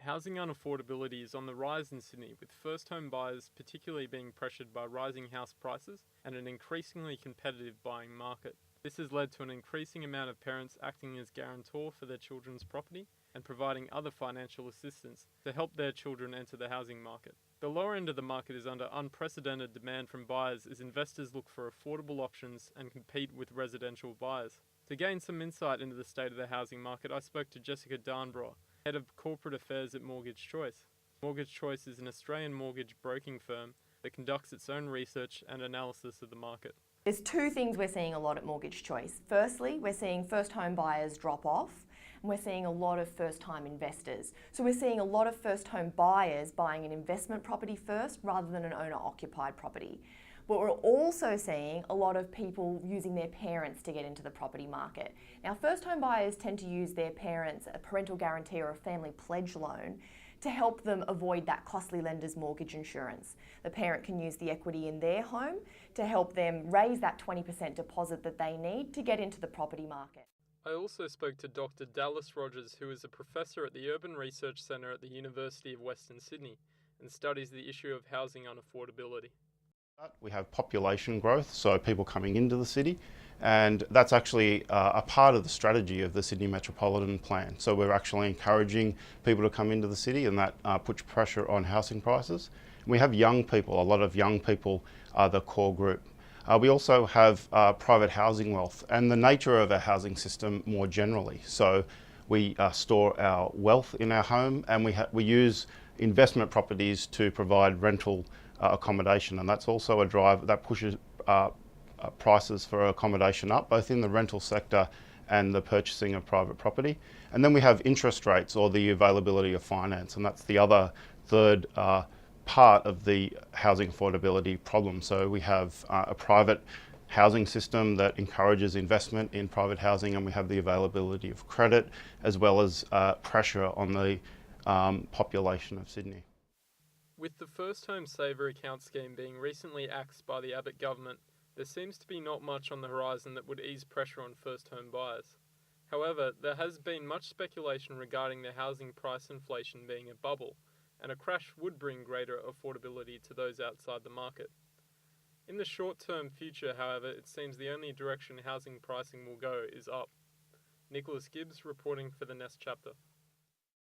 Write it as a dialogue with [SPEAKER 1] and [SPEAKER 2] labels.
[SPEAKER 1] Housing unaffordability is on the rise in Sydney, with first home buyers particularly being pressured by rising house prices and an increasingly competitive buying market. This has led to an increasing amount of parents acting as guarantor for their children's property and providing other financial assistance to help their children enter the housing market. The lower end of the market is under unprecedented demand from buyers as investors look for affordable options and compete with residential buyers. To gain some insight into the state of the housing market, I spoke to Jessica Darnborough, Head of Corporate Affairs at Mortgage Choice. Mortgage Choice is an Australian mortgage broking firm that conducts its own research and analysis of the market.
[SPEAKER 2] There's two things we're seeing a lot at Mortgage Choice. Firstly, we're seeing first home buyers drop off, and we're seeing a lot of first time investors. So we're seeing a lot of first home buyers buying an investment property first rather than an owner occupied property. But we're also seeing a lot of people using their parents to get into the property market. Now, first home buyers tend to use their parents, a parental guarantee or a family pledge loan, to help them avoid that costly lender's mortgage insurance. The parent can use the equity in their home to help them raise that 20% deposit that they need to get into the property market.
[SPEAKER 1] I also spoke to Dr. Dallas Rogers, who is a professor at the Urban Research Centre at the University of Western Sydney and studies the issue of housing unaffordability.
[SPEAKER 3] We have population growth, so people coming into the city, and that's actually a part of the strategy of the Sydney Metropolitan Plan. So we're actually encouraging people to come into the city, and that puts pressure on housing prices. And we have young people, a lot of young people are the core group. We also have private housing wealth and the nature of our housing system more generally. So we store our wealth in our home, and we use investment properties to provide rental accommodation, and that's also a drive that pushes prices for accommodation up, both in the rental sector and the purchasing of private property. And then we have interest rates, or the availability of finance, and that's the other third part of the housing affordability problem. So we have a private housing system that encourages investment in private housing, and we have the availability of credit as well as pressure on the population of Sydney.
[SPEAKER 1] With the First Home Saver account scheme being recently axed by the Abbott government, there seems to be not much on the horizon that would ease pressure on first home buyers. However, there has been much speculation regarding the housing price inflation being a bubble, and a crash would bring greater affordability to those outside the market. In the short-term future, however, it seems the only direction housing pricing will go is up. Nicholas Gibbs reporting for the Nest Chapter.